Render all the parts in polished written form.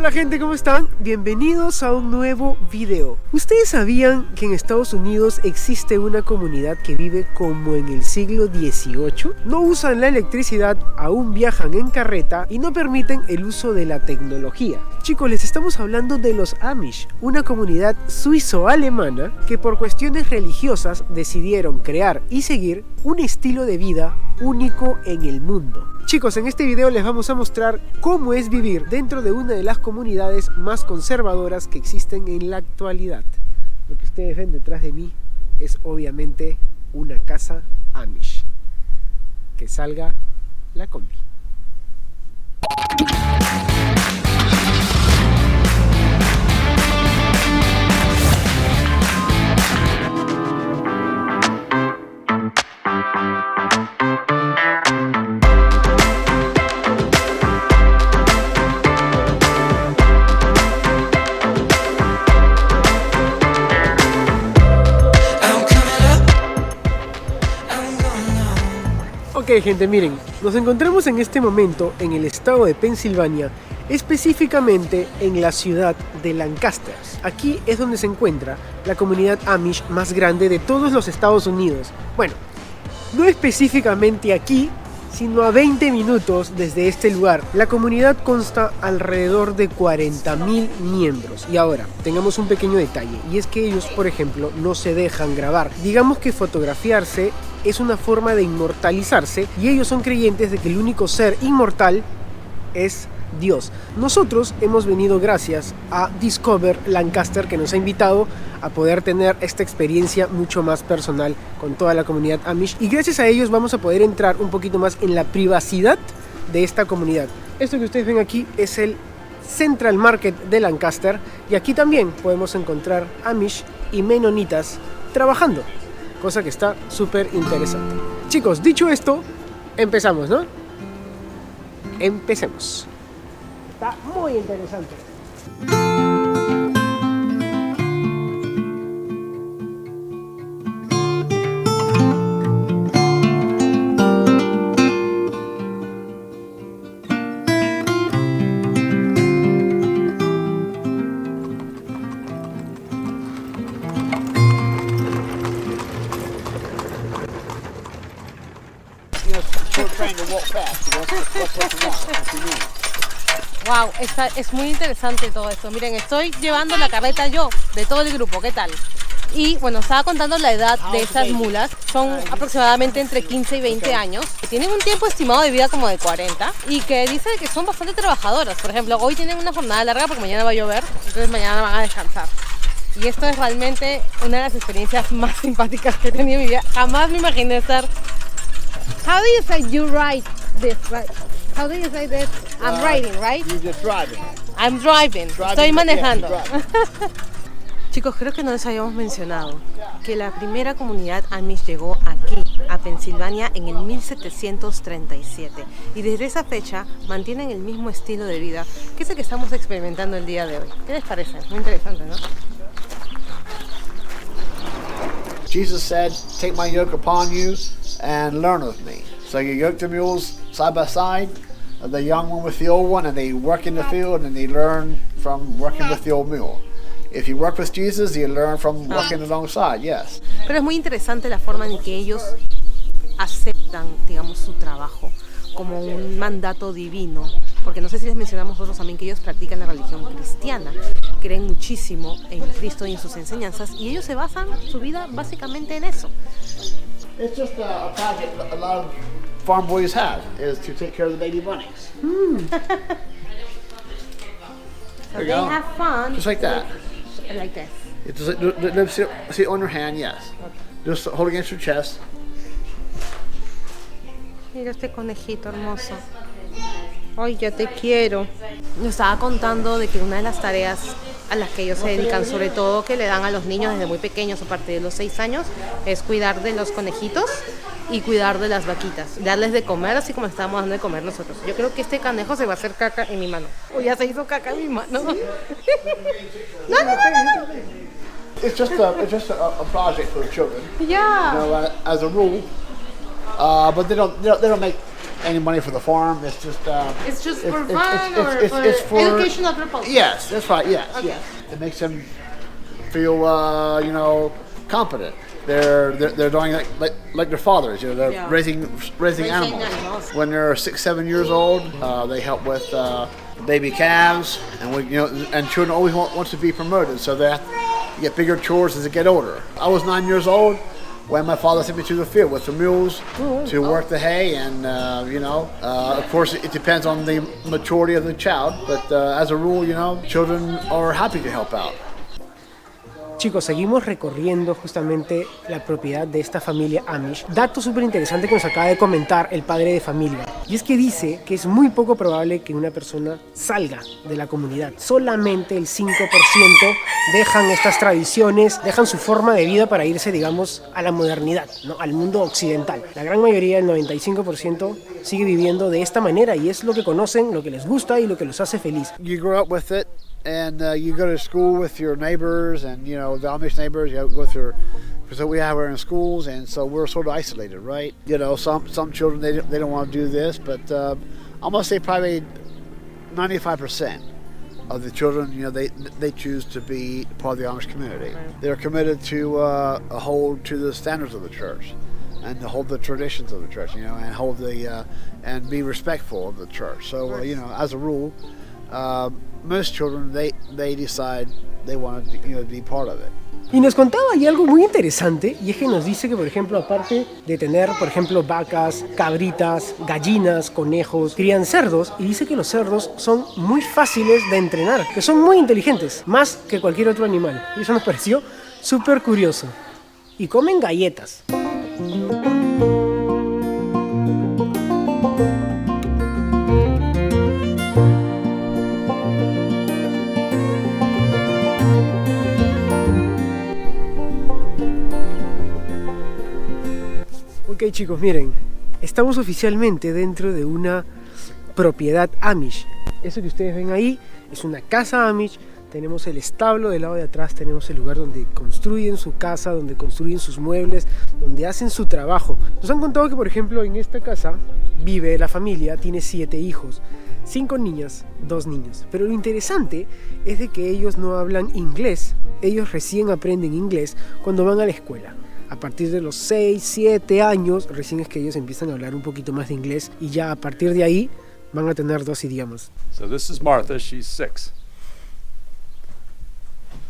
Hola gente, ¿cómo están? Bienvenidos a un nuevo video. ¿Ustedes sabían que en Estados Unidos existe una comunidad que vive como en el siglo XVIII? No usan la electricidad, aún viajan en carreta y no permiten el uso de la tecnología. Chicos, les estamos hablando de los Amish, una comunidad suizo-alemana que por cuestiones religiosas decidieron crear y seguir un estilo de vida único en el mundo. Chicos, en este video les vamos a mostrar cómo es vivir dentro de una de las comunidades más conservadoras que existen en la actualidad. Lo que ustedes ven detrás de mí es obviamente una casa Amish. Que salga la combi. Ok gente, miren, nos encontramos en este momento en el estado de Pensilvania, específicamente en la ciudad de Lancaster. Aquí es donde se encuentra la comunidad Amish más grande de todos los Estados Unidos. Bueno, no específicamente aquí, sino a 20 minutos desde este lugar. La comunidad consta alrededor de 40.000 miembros. Y ahora, tengamos un pequeño detalle, y es que ellos, por ejemplo, no se dejan grabar. Digamos que fotografiarse es una forma de inmortalizarse, y ellos son creyentes de que el único ser inmortal es Dios. Nosotros hemos venido gracias a Discover Lancaster, que nos ha invitado a poder tener esta experiencia mucho más personal con toda la comunidad Amish, y gracias a ellos vamos a poder entrar un poquito más en la privacidad de esta comunidad. Esto que ustedes ven aquí es el Central Market de Lancaster, y aquí también podemos encontrar Amish y menonitas trabajando, cosa que está súper interesante. Chicos, dicho esto, empezamos, ¿no? Empecemos. Está muy interesante. Wow, es muy interesante todo esto. Miren, estoy llevando la carreta yo, de todo el grupo, ¿qué tal? Y bueno, estaba contando la edad de estas mulas. Son aproximadamente entre 15 y 20 años. Tienen un tiempo estimado de vida como de 40 y que dice que son bastante trabajadoras. Por ejemplo, hoy tienen una jornada larga porque mañana va a llover, entonces mañana van a descansar. Y esto es realmente una de las experiencias más simpáticas que he tenido en mi vida. Jamás me imaginé estar... How do you say you ride this, right? How do you say that? I'm riding, right? You're just driving. I'm driving. Estoy manejando. Yeah, you're driving. Chicos, creo que no les habíamos mencionado que la primera comunidad Amish llegó aquí, a Pensilvania, en el 1737. Y desde esa fecha mantienen el mismo estilo de vida, que es el que estamos experimentando el día de hoy. ¿Qué les parece? Muy interesante, ¿no? Jesus said, "Take my yoke upon you and learn of me." So you yoke the mules side by side, the young one with the old one, and they work in the field and they learn from working with the old mule. If you work with Jesus, you learn from working alongside, yes. Pero es muy interesante la forma en que ellos aceptan, digamos, su trabajo como un mandato divino. Porque no sé si les mencionamos nosotros también que ellos practican la religión cristiana, creen muchísimo en Cristo y en sus enseñanzas, y ellos se basan su vida básicamente en eso. It's just a project that a lot of farm boys have, is to take care of the baby bunnies. So they have fun. Just like that. Like this. It's just, sit on your hand, yes. Okay. Just hold against your chest. Mira este conejito hermoso. Ay, ya te quiero. Nos estaba contando de que una de las tareas a las que ellos se dedican, sobre todo que le dan a los niños desde muy pequeños, a partir de los 6 años, es cuidar de los conejitos y cuidar de las vaquitas. Darles de comer, así como estábamos dando de comer nosotros. Yo creo que este conejo se va a hacer caca en mi mano. O ya se hizo caca en mi mano. No. It's just a project for the children. Yeah. You know, as a rule. But they don't make any money for the farm. It's just for fun or for educational purposes? Yes, that's right. Yes, Okay. yes. It makes them feel competent. They're doing like their fathers. They're Yeah. raising animals. When they're 6, 7 years old, they help with baby calves, and and children always want to be promoted, so they have to get bigger chores as they get older. I was 9 years old when my father sent me to the field with the mules to work the hay, and of course it depends on the maturity of the child, but as a rule, children are happy to help out. Chicos, seguimos recorriendo justamente la propiedad de esta familia Amish. Dato súper interesante que nos acaba de comentar el padre de familia. Y es que dice que es muy poco probable que una persona salga de la comunidad. Solamente el 5% dejan estas tradiciones, dejan su forma de vida para irse, digamos, a la modernidad, ¿no? Al mundo occidental. La gran mayoría, el 95%, sigue viviendo de esta manera y es lo que conocen, lo que les gusta y lo que los hace feliz. You grow up with it. And you go to school with your neighbors, and the Amish neighbors. You go through, so we have her in schools, and so we're sort of isolated, right? Some children they don't want to do this, but I'm gonna say probably 95% of the children, they choose to be part of the Amish community. Right. They're committed to hold to the standards of the church, and to hold the traditions of the church, and hold and be respectful of the church. So as a rule. Most children they decide they want to be part of it. Y nos contaba ahí algo muy interesante, y es que nos dice que, por ejemplo, aparte de tener, por ejemplo, vacas, cabritas, gallinas, conejos, crían cerdos, y dice que los cerdos son muy fáciles de entrenar, que son muy inteligentes, más que cualquier otro animal. Y eso nos pareció súper curioso. Y comen galletas. Ok, chicos, miren, estamos oficialmente dentro de una propiedad Amish. Eso que ustedes ven ahí es una casa Amish. Tenemos el establo del lado de atrás, tenemos el lugar donde construyen su casa, donde construyen sus muebles, donde hacen su trabajo. Nos han contado que, por ejemplo, en esta casa vive la familia, tiene 7 hijos, 5 niñas, 2 niños. Pero lo interesante es de que ellos no hablan inglés, ellos recién aprenden inglés cuando van a la escuela. A partir de los 6, 7 años, recién es que ellos empiezan a hablar un poquito más de inglés y ya a partir de ahí van a tener 2 idiomas. So this is Martha, she's 6.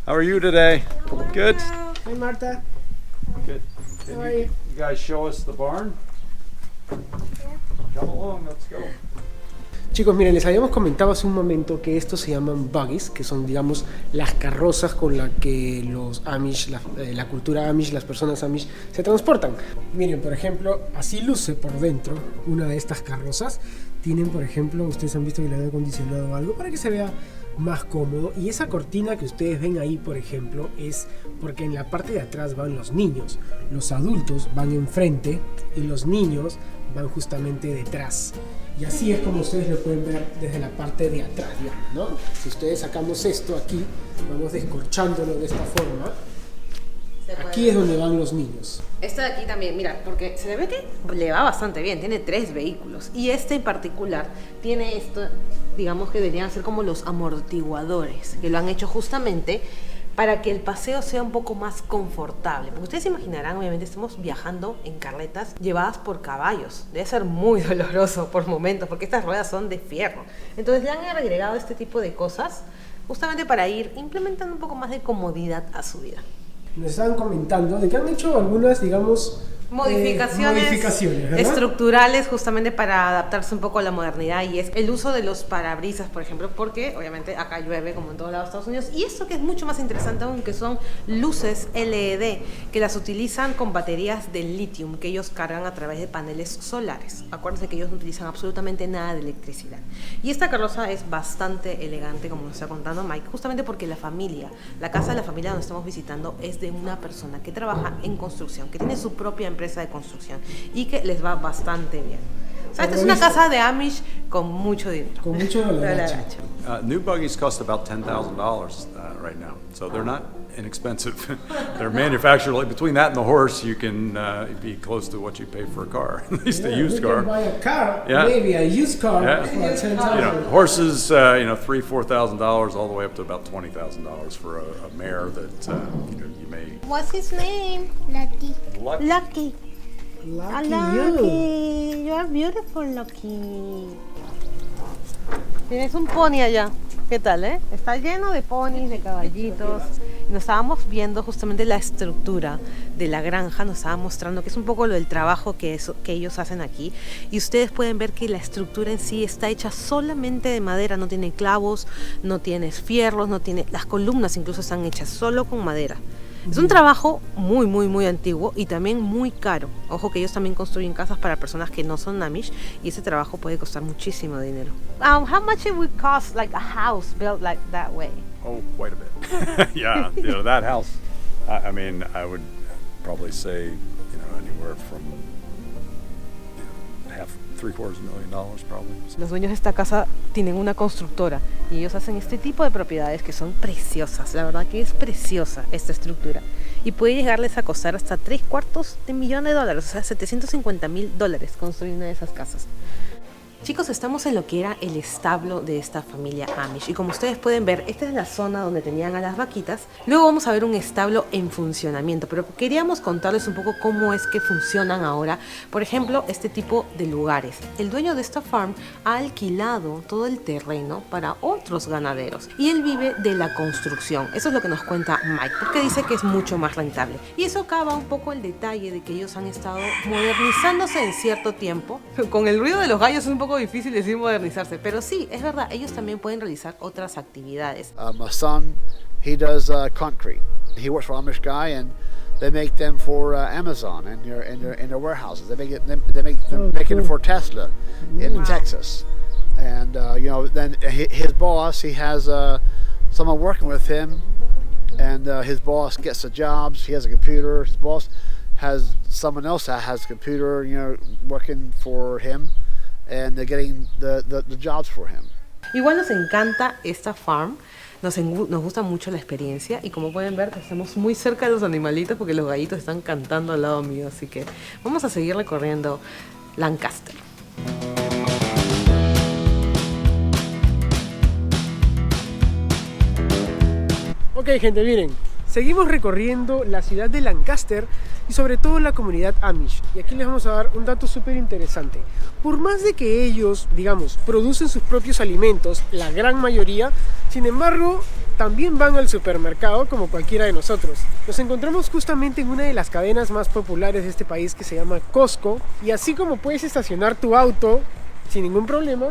How are you today? Good? Hi, Marta. Good. Can you guys show us the barn? Come along, let's go. Chicos, miren, les habíamos comentado hace un momento que estos se llaman buggies, que son, digamos, las carrozas con las que los Amish, la cultura Amish, las personas Amish se transportan. Miren, por ejemplo, así luce por dentro una de estas carrozas. Tienen, por ejemplo, ustedes han visto que le han acondicionado algo para que se vea más cómodo. Y esa cortina que ustedes ven ahí, por ejemplo, es porque en la parte de atrás van los niños. Los adultos van enfrente y los niños van justamente detrás. Y así es como ustedes lo pueden ver desde la parte de atrás, digamos, ¿no? Si ustedes sacamos esto aquí, vamos descorchándolo de esta forma. Aquí es donde van los niños. Este de aquí también, mira, porque se ve que le va bastante bien, tiene 3 vehículos. Y este en particular tiene esto, digamos que deberían ser como los amortiguadores, que lo han hecho justamente para que el paseo sea un poco más confortable. Porque ustedes se imaginarán, obviamente estamos viajando en carretas llevadas por caballos. Debe ser muy doloroso por momentos, porque estas ruedas son de fierro. Entonces le han agregado este tipo de cosas justamente para ir implementando un poco más de comodidad a su vida. Nos estaban comentando de que han hecho algunas, digamos, modificaciones estructurales justamente para adaptarse un poco a la modernidad, y es el uso de los parabrisas, por ejemplo, porque obviamente acá llueve como en todos lados de Estados Unidos, y esto que es mucho más interesante aún, que son luces LED que las utilizan con baterías de litio que ellos cargan a través de paneles solares. Acuérdense que ellos no utilizan absolutamente nada de electricidad. Y esta carroza es bastante elegante, como nos está contando Mike, justamente porque la casa de la familia donde estamos visitando es de una persona que trabaja en construcción, que tiene su propia empresa de construcción y que les va bastante bien. O sea, esta es una casa de Amish con mucho dinero. Con mucho dolaracho. New buggies cost about $10,000 right now, so they're not inexpensive. They're manufactured like between that and the horse, you can be close to what you pay for a car, at least a used car. You can buy a car, Yeah. maybe a used car Yeah. for $10,000. Horses, $3,000-$4,000, all the way up to about $20,000 for a mare that you may. What's his name? Lucky. Lucky. Lucky you. You are beautiful, Lucky. Tienes un pony allá. ¿Qué tal, Está lleno de ponis, de caballitos. Y nos estábamos viendo justamente la estructura de la granja, nos estaba mostrando que es un poco lo del trabajo que ellos hacen aquí. Y ustedes pueden ver que la estructura en sí está hecha solamente de madera, no tiene clavos, no tiene fierros, las columnas incluso están hechas solo con madera. Es un trabajo muy, muy, muy antiguo y también muy caro. Ojo que ellos también construyen casas para personas que no son Amish y ese trabajo puede costar muchísimo dinero. How much it would cost like a house built like that way? Oh, quite a bit. Yeah, that house. I mean, I would probably say, anywhere from $750,000 probably. Los dueños de esta casa tienen una constructora y ellos hacen este tipo de propiedades que son preciosas. La verdad que es preciosa esta estructura y puede llegarles a costar hasta $750,000, o sea, $750,000 construir una de esas casas. Chicos, estamos en lo que era el establo de esta familia Amish y como ustedes pueden ver, esta es la zona donde tenían a las vaquitas. Luego vamos a ver un establo en funcionamiento, pero queríamos contarles un poco cómo es que funcionan ahora, por ejemplo, este tipo de lugares. El dueño de esta farm ha alquilado todo el terreno para otros ganaderos y él vive de la construcción. Eso es lo que nos cuenta Mike, porque dice que es mucho más rentable. Y eso acaba un poco el detalle de que ellos han estado modernizándose en cierto tiempo. Con el ruido de los gallos es un poco difícil decir modernizarse, pero sí, es verdad, ellos también pueden realizar otras actividades. My son, he does concrete. He works for Amish guy, and they make them for Amazon in their warehouses. They make them making it for Tesla in Texas, and then his boss, he has someone working with him, and his boss gets the jobs. He has a computer. His boss has someone else that has a computer, working for him. And they're getting the jobs for him. Igual nos encanta esta farm, nos gusta mucho la experiencia y como pueden ver estamos muy cerca de los animalitos porque los gallitos están cantando al lado mío, así que vamos a seguir recorriendo Lancaster. Ok, gente, miren, seguimos recorriendo la ciudad de Lancaster y sobre todo la comunidad Amish. Y aquí les vamos a dar un dato súper interesante. Por más de que ellos, digamos, producen sus propios alimentos, la gran mayoría, sin embargo, también van al supermercado como cualquiera de nosotros. Nos encontramos justamente en una de las cadenas más populares de este país que se llama Costco. Y así como puedes estacionar tu auto sin ningún problema,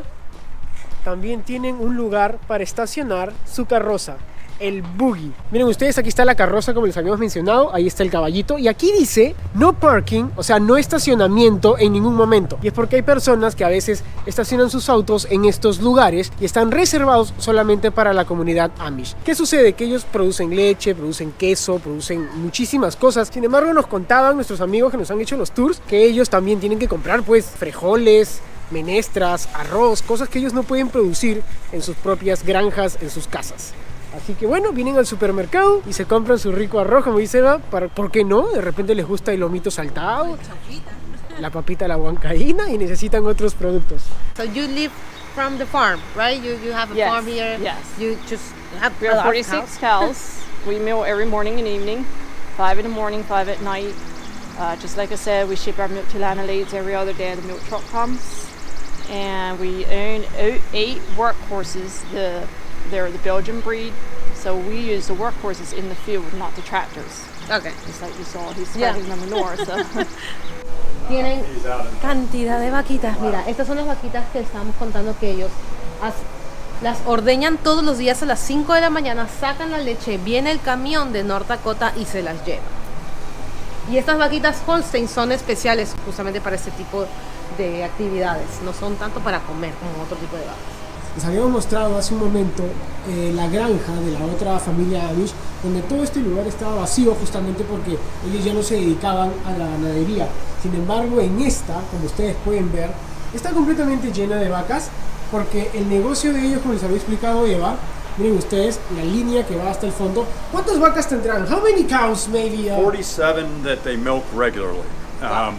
también tienen un lugar para estacionar su carroza, el buggy. Miren ustedes, aquí está la carroza como les habíamos mencionado, ahí está el caballito y aquí dice no parking, o sea, no estacionamiento en ningún momento. Y es porque hay personas que a veces estacionan sus autos en estos lugares y están reservados solamente para la comunidad Amish. ¿Qué sucede? Que ellos producen leche, producen queso, producen muchísimas cosas. Sin embargo, nos contaban nuestros amigos que nos han hecho los tours que ellos también tienen que comprar pues frijoles, menestras, arroz, cosas que ellos no pueden producir en sus propias granjas, en sus casas. Así que bueno, vienen al supermercado y se compran su rico arroz, como dice Eva, ¿por qué no? De repente les gusta el lomito saltado, la papita a la huancaína y necesitan otros productos. So you live from the farm, right? You have a farm here. Yes. You just have We have 46 cows. We milk every morning and evening, 5 in the morning, 5 at night. Just like I said, we ship our milk to Lana Leeds every other day. The milk truck comes, and we own 8 workhorses. They're the Belgian breed, so we use the workhorses in the field, not the tractors. Okay. Just like you saw, he's spreading the manure. So. Tienen cantidad de vaquitas. Mira, estas son las vaquitas que estábamos contando que ellos las ordeñan todos los días a las 5 de la mañana, sacan la leche, viene el camión de North Dakota y se las lleva. Y estas vaquitas Holstein son especiales justamente para este tipo de actividades, no son tanto para comer como otro tipo de vacas. Les habíamos mostrado hace un momento la granja de la otra familia Amish, donde todo este lugar estaba vacío justamente porque ellos ya no se dedicaban a la ganadería. Sin embargo, en esta, como ustedes pueden ver, está completamente llena de vacas porque el negocio de ellos, como les había explicado Eva, miren ustedes la línea que va hasta el fondo. ¿Cuántas vacas tendrán? How many cows maybe? 47 that they milk regularly.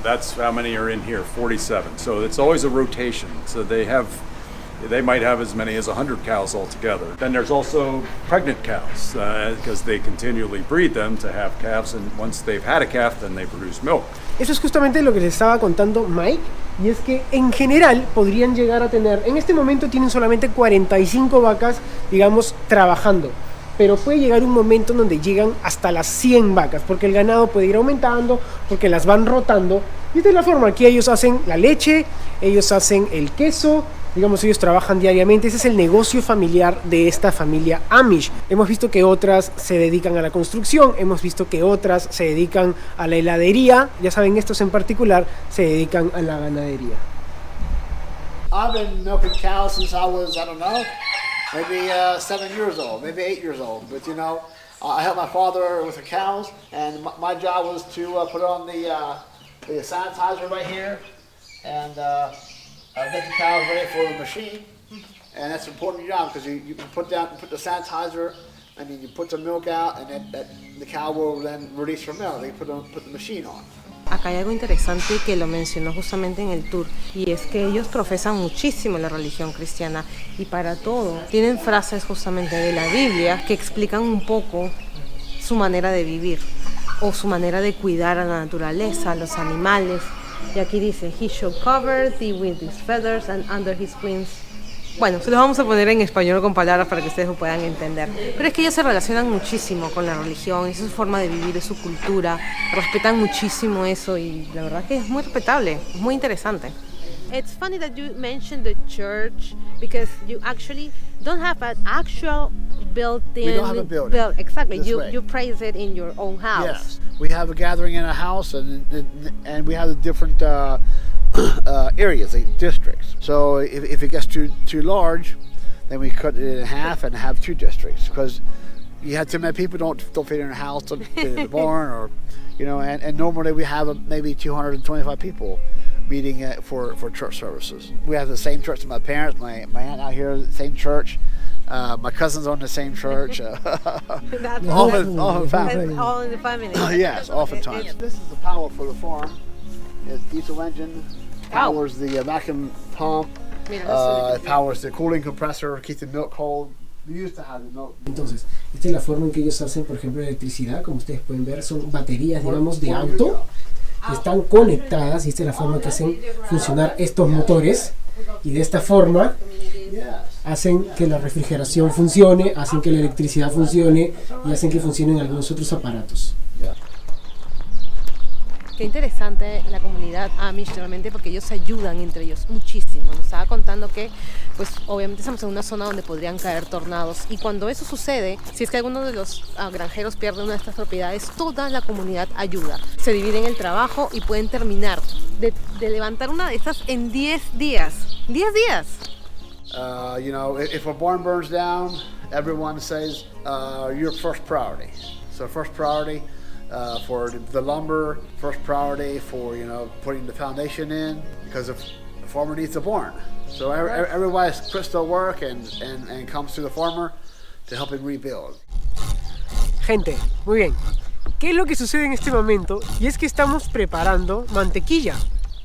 That's how many are in here, 47. So it's always a rotation. So they might have as many as 100 cows altogether. Then there's also pregnant cows because they continually breed them to have calves, and once they've had a calf, then they produce milk. Eso es justamente lo que les estaba contando Mike, y es que en general podrían llegar a tener, en este momento tienen solamente 45 vacas, digamos, trabajando, pero puede llegar un momento en donde llegan hasta las 100 vacas, porque el ganado puede ir aumentando, porque las van rotando, y esta es la forma. Aquí ellos hacen la leche, ellos hacen el queso, digamos, ellos trabajan diariamente. Ese es el negocio familiar de esta familia Amish. Hemos visto que otras se dedican a la construcción, hemos visto que otras se dedican a la heladería, ya saben, estos en particular se dedican a la ganadería. I've been milking cows since I was, I don't know, maybe 7 years old, maybe 8 years old. But you know, I helped my father with the cows, and my job was to put on the sanitizer right here, and get the cows ready for the machine. And that's an important job because you can put the sanitizer, and then you put the milk out, and the cow will then release her milk. They put the machine on. Acá hay algo interesante que lo mencionó justamente en el tour, y es que ellos profesan muchísimo la religión cristiana, y para todo tienen frases justamente de la Biblia que explican un poco su manera de vivir o su manera de cuidar a la naturaleza, a los animales. Y aquí dice, he shall cover thee with his feathers and under his wings. Bueno, se los vamos a poner en español con palabras para que ustedes lo puedan entender. Pero es que ellos se relacionan muchísimo con la religión, es su forma de vivir, es su cultura, respetan muchísimo eso, y la verdad que es muy respetable, es muy interesante. It's funny that you mentioned the church because you actually don't have an actual built-in. We don't have a building. Exactly, This way. you praise it in your own house. Yes, we have a gathering in a house, and we have the different areas, like districts. So if it gets too large, then we cut it in half and have 2 districts, because you have too many people don't fit in a house, don't fit in a barn, or you know. And normally we have maybe 225 people meeting for church services. We have the same church as my parents. My aunt out here, the same church. My cousins on the same church. That's Often family. family. All in the family. Yes, oftentimes. This is the power for the farm. It's diesel engine, powers the vacuum pump, it powers the cooling compressor, keeps the milk cold. We used to have the milk. Entonces, esta es la forma en que ellos hacen, por ejemplo, electricidad. Como ustedes pueden ver, son baterías, digamos, de auto que están conectadas, y esta es la forma que hacen funcionar estos motores, y de esta forma hacen que la refrigeración funcione, hacen que la electricidad funcione, y hacen que funcionen algunos otros aparatos. Qué interesante la comunidad Amish realmente, porque ellos se ayudan entre ellos muchísimo. Nos estaba contando que, pues obviamente estamos en una zona donde podrían caer tornados, y cuando eso sucede, si es que alguno de los granjeros pierde una de estas propiedades, toda la comunidad ayuda. Se dividen el trabajo y pueden terminar de levantar una de estas en 10 días. 10 días. You know, if a barn burns down, everyone says your first priority. So first priority for the lumber, first priority for, you know, putting the foundation in, because if the farmer needs a barn. So everybody quits their work and comes to the farmer to help him rebuild. Gente, muy bien. ¿Qué es lo que sucede en este momento? Y es que estamos preparando mantequilla.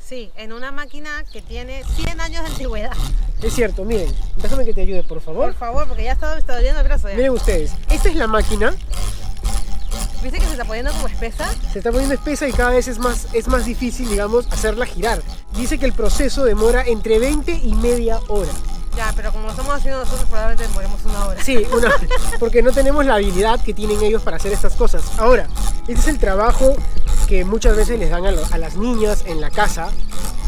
Sí, en una máquina que tiene 100 años de antigüedad. Es cierto, miren, déjame que te ayude, por favor. Por favor, porque ya me está doliendo el brazo ya. Miren ustedes, esta es la máquina. ¿Viste que se está poniendo como espesa? Se está poniendo espesa y cada vez es más difícil, digamos, hacerla girar. Dice que el proceso demora entre 20 y media hora. Ya, pero como lo estamos haciendo nosotros, probablemente demoremos 1 hora. Sí, porque no tenemos la habilidad que tienen ellos para hacer estas cosas. Ahora, este es el trabajo que muchas veces les dan a las niñas en la casa,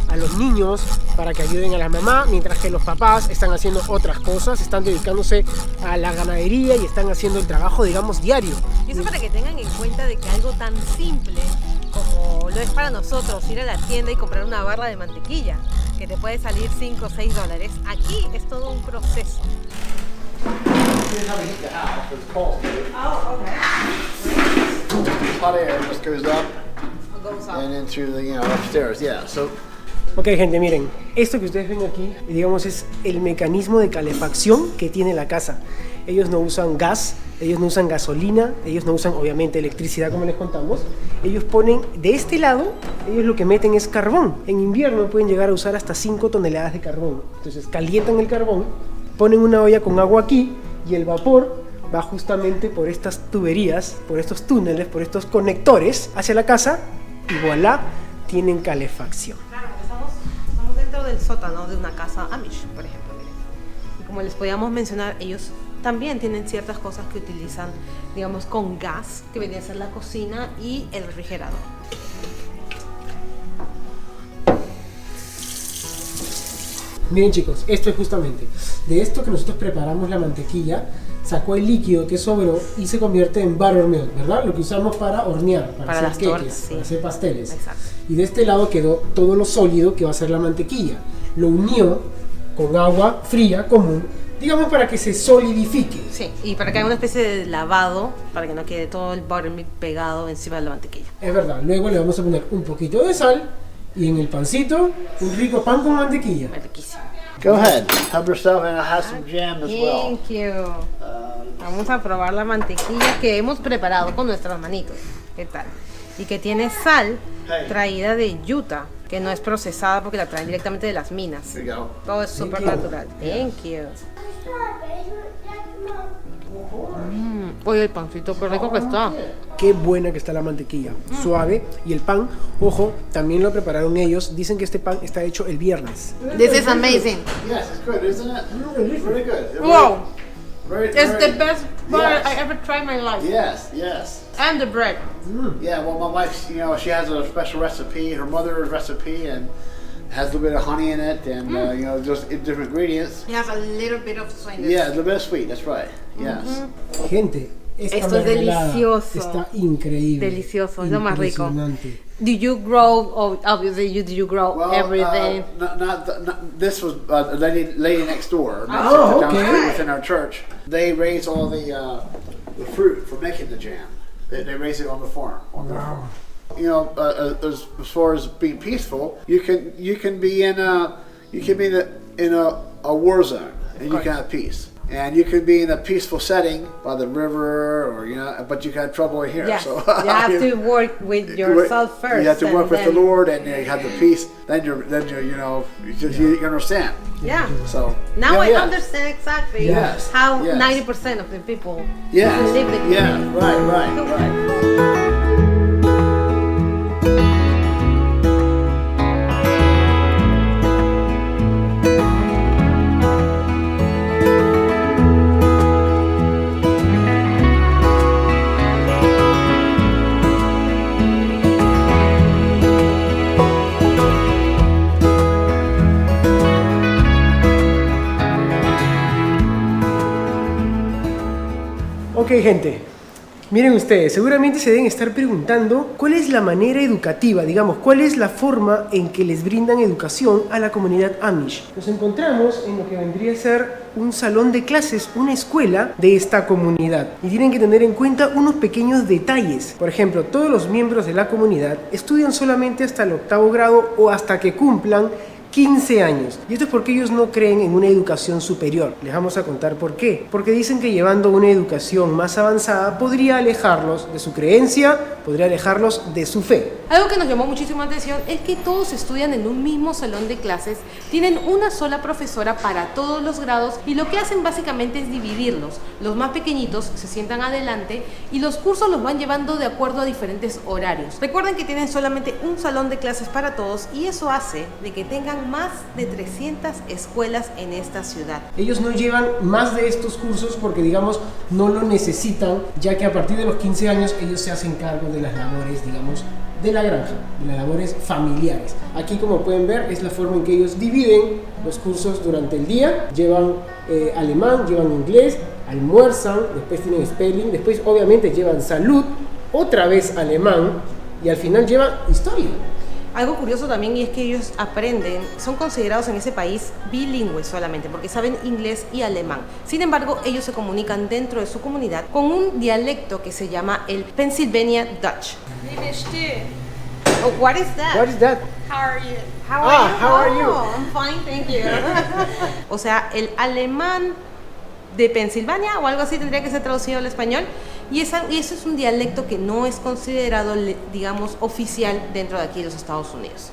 a los niños, para que ayuden a la mamá, mientras que los papás están haciendo otras cosas, están dedicándose a la ganadería y están haciendo el trabajo, digamos, diario. Y eso para que tengan en cuenta de que algo tan simple como lo es para nosotros ir a la tienda y comprar una barra de mantequilla, que te puede salir 5 o 6 dólares, aquí es todo un proceso. Here's how we heat the house. It's cold. Oh, okay. Hot air just goes up and into the, you know, upstairs. Yeah. So Ok, gente, miren, esto que ustedes ven aquí, digamos, es el mecanismo de calefacción que tiene la casa. Ellos no usan gas, ellos no usan gasolina, ellos no usan, obviamente, electricidad, como les contamos. Ellos ponen, de este lado, ellos lo que meten es carbón. En invierno pueden llegar a usar hasta 5 toneladas de carbón. Entonces, calientan el carbón, ponen una olla con agua aquí, y el vapor va justamente por estas tuberías, por estos túneles, por estos conectores hacia la casa, y voilà, tienen calefacción. Claro, estamos dentro del sótano de una casa Amish, por ejemplo. Miren. Y como les podíamos mencionar, ellos también tienen ciertas cosas que utilizan, digamos, con gas, que viene a ser la cocina y el refrigerador. Miren, chicos, esto es justamente de esto que nosotros preparamos la mantequilla, sacó el líquido que sobró y se convierte en buttermilk, ¿verdad? Lo que usamos para hornear, para hacer las queques, tortas, sí. para hacer pasteles. Exacto. Y de este lado quedó todo lo sólido que va a ser la mantequilla. Lo unió con agua fría común, digamos, para que se solidifique. Sí, y para que haga una especie de lavado, para que no quede todo el buttermilk pegado encima de la mantequilla. Es verdad, luego le vamos a poner un poquito de sal y en el pancito un rico pan con mantequilla. Riquísimo. Go ahead, help yourself, and I'll have some jam as well. Thank you. Vamos a probar la mantequilla que hemos preparado con nuestras manitos. ¿Qué tal? Y que tiene sal traída de Utah, que no es procesada porque la traen directamente de las minas. Here you go. Todo es súper natural. Thank you. Oye, el pancito, qué rico que está. Qué buena que está la mantequilla, suave. Y el pan, ojo, también lo prepararon ellos. Dicen que este pan está hecho el viernes. This is amazing. Yes, it's good, isn't it? Pretty good. Wow. Very, It's very- the best butter Yes. I ever tried in my life. Yes, yes. And the bread. Yeah, well, my wife, you know, she has a special recipe, her mother's recipe, and has a little bit of honey in it, and you know, just different ingredients. It has a little bit of sweetness. Yeah, a little bit of sweet. That's right. Yes. Gente, esta Esto es mermelada delicioso. está increíble. Delicioso, es lo más rico. Impresionante. Did you grow? Obviously, did you grow Well, everything? not this was a lady next door, Oh, down the okay. street within our church. They raise all the fruit for making the jam. They raise it on the farm. On their farm. You know, as far as being peaceful, you can be in a war zone, and you can have peace. And you can be in a peaceful setting by the river, or but you got trouble here. Yes, So you have to work with yourself first. You have to work and with the then- Lord, and you have the peace. Then you understand. Yeah. So Now I yeah. understand exactly Yes, how yes. 90% of the people Yes. live the Yeah. Right. Ok, gente, miren ustedes, seguramente se deben estar preguntando cuál es la manera educativa, digamos, cuál es la forma en que les brindan educación a la comunidad Amish. Nos encontramos en lo que vendría a ser un salón de clases, una escuela de esta comunidad. Y tienen que tener en cuenta unos pequeños detalles. Por ejemplo, todos los miembros de la comunidad estudian solamente hasta el 8º grado o hasta que cumplan 15 años. Y esto es porque ellos no creen en una educación superior. Les vamos a contar por qué. Porque dicen que llevando una educación más avanzada podría alejarlos de su creencia, podría alejarlos de su fe. Algo que nos llamó muchísimo la atención es que todos estudian en un mismo salón de clases, tienen una sola profesora para todos los grados y lo que hacen básicamente es dividirlos. Los más pequeñitos se sientan adelante y los cursos los van llevando de acuerdo a diferentes horarios. Recuerden que tienen solamente un salón de clases para todos y eso hace de que tengan más de 300 escuelas en esta ciudad. Ellos no llevan más de estos cursos porque, digamos, no lo necesitan, ya que a partir de los 15 años ellos se hacen cargo de las labores, digamos, de la granja, de las labores familiares. Aquí, como pueden ver, es la forma en que ellos dividen los cursos durante el día. Llevan alemán, llevan inglés, almuerzan, después tienen spelling, después obviamente llevan salud, otra vez alemán y al final llevan historia. Algo curioso también y es que ellos aprenden, son considerados en ese país bilingües solamente porque saben inglés y alemán. Sin embargo, ellos se comunican dentro de su comunidad con un dialecto que se llama el Pennsylvania Dutch. Oh, what is that? What is that? How are you? How are you? Oh, I'm fine, thank you. O sea, el alemán de Pensilvania o algo así tendría que ser traducido al español. Y eso es un dialecto que no es considerado, digamos, oficial dentro de aquí de los Estados Unidos.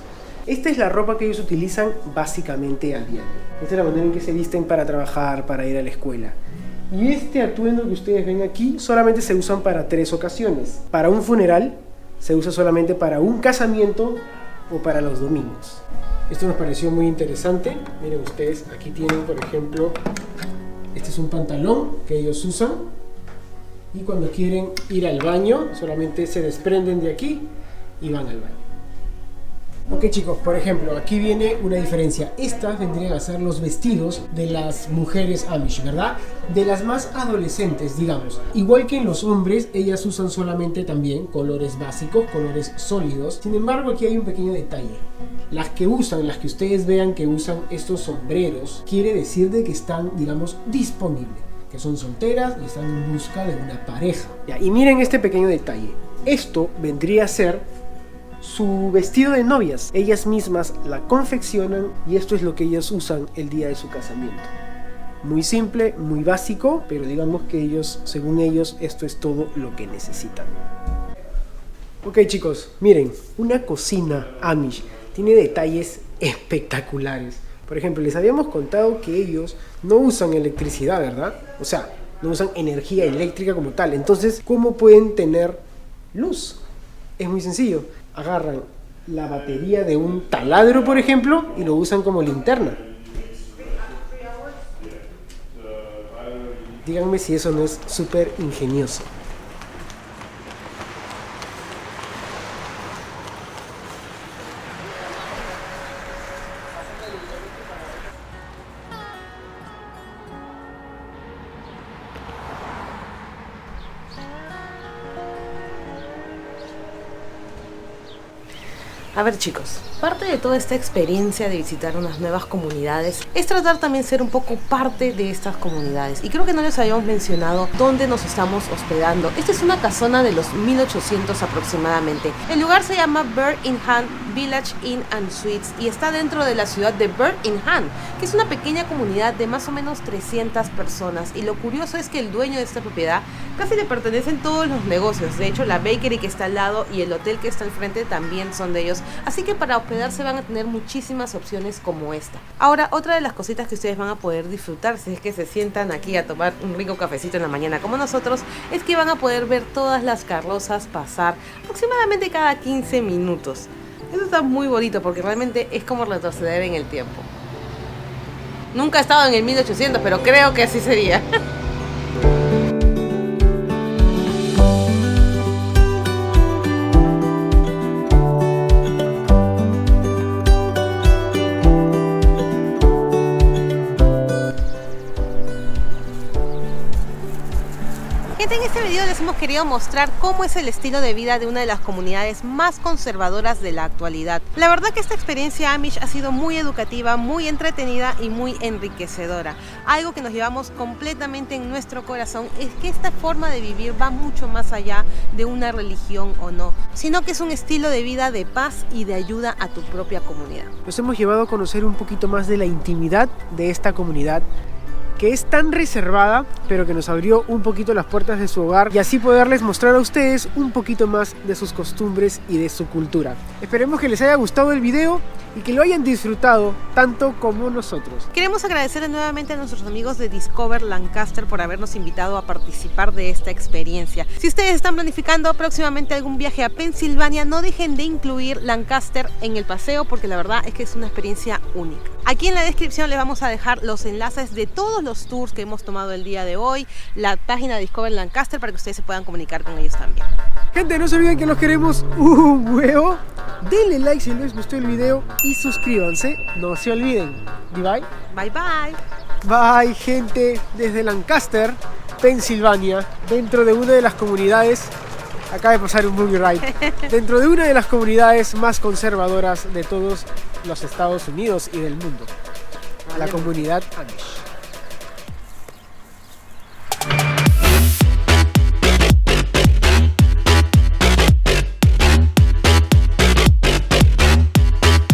Esta es la ropa que ellos utilizan básicamente a diario. Esta es la manera en que se visten para trabajar, para ir a la escuela. Y este atuendo que ustedes ven aquí solamente se usan para 3 ocasiones. Para un funeral, se usa solamente para un casamiento o para los domingos. Esto nos pareció muy interesante. Miren ustedes, aquí tienen por ejemplo, este es un pantalón que ellos usan. Y cuando quieren ir al baño, solamente se desprenden de aquí y van al baño. Ok chicos, por ejemplo, aquí viene una diferencia. Estas vendrían a ser los vestidos de las mujeres Amish, ¿verdad? De las más adolescentes, digamos. Igual que en los hombres, ellas usan solamente también colores básicos, colores sólidos. Sin embargo, aquí hay un pequeño detalle. Las que ustedes vean que usan estos sombreros, quiere decir de que están, digamos, disponibles. Que son solteras y están en busca de una pareja. Ya, y miren este pequeño detalle. Esto vendría a ser su vestido de novias. Ellas mismas la confeccionan y esto es lo que ellas usan el día de su casamiento. Muy simple, muy básico, pero digamos que ellos, según ellos, esto es todo lo que necesitan. Ok chicos, miren, una cocina Amish tiene detalles espectaculares. Por ejemplo, les habíamos contado que ellos no usan electricidad, ¿verdad? O sea, no usan energía eléctrica como tal. Entonces, ¿cómo pueden tener luz? Es muy sencillo. Agarran la batería de un taladro, por ejemplo, y lo usan como linterna. Díganme si eso no es súper ingenioso. A ver chicos, parte de toda esta experiencia de visitar unas nuevas comunidades es tratar también ser un poco parte de estas comunidades. Y creo que no les habíamos mencionado dónde nos estamos hospedando. Esta es una casona de los 1800 aproximadamente. El lugar se llama Bird in Hand Village Inn and Suites y está dentro de la ciudad de Bird in Hand, que es una pequeña comunidad de más o menos 300 personas. Y lo curioso es que el dueño de esta propiedad casi le pertenecen todos los negocios. De hecho, la bakery que está al lado y el hotel que está al frente también son de ellos. Así que para hospedarse van a tener muchísimas opciones como esta. Ahora, otra de las cositas que ustedes van a poder disfrutar si es que se sientan aquí a tomar un rico cafecito en la mañana como nosotros, es que van a poder ver todas las carrozas pasar aproximadamente cada 15 minutos. Eso está muy bonito porque realmente es como retroceder en el tiempo. Nunca he estado en el 1800, pero creo que así sería. En este video les hemos querido mostrar cómo es el estilo de vida de una de las comunidades más conservadoras de la actualidad. La verdad que esta experiencia Amish ha sido muy educativa, muy entretenida y muy enriquecedora. Algo que nos llevamos completamente en nuestro corazón es que esta forma de vivir va mucho más allá de una religión o no, sino que es un estilo de vida de paz y de ayuda a tu propia comunidad. Nos hemos llevado a conocer un poquito más de la intimidad de esta comunidad, que es tan reservada, pero que nos abrió un poquito las puertas de su hogar y así poderles mostrar a ustedes un poquito más de sus costumbres y de su cultura. Esperemos que les haya gustado el video y que lo hayan disfrutado tanto como nosotros. Queremos agradecerle nuevamente a nuestros amigos de Discover Lancaster por habernos invitado a participar de esta experiencia. Si ustedes están planificando próximamente algún viaje a Pensilvania, no dejen de incluir Lancaster en el paseo porque la verdad es que es una experiencia única. Aquí en la descripción les vamos a dejar los enlaces de todos los tours que hemos tomado el día de hoy, la página de Discover Lancaster para que ustedes se puedan comunicar con ellos también. Gente, no se olviden que los queremos un huevo. Denle like si les gustó el video y suscríbanse. No se olviden. Bye. Bye bye. Bye, gente, desde Lancaster, Pensilvania, dentro de una de las comunidades. Acaba de pasar un buggy ride. Dentro de una de las comunidades más conservadoras de todos los Estados Unidos y del mundo. La comunidad Amish.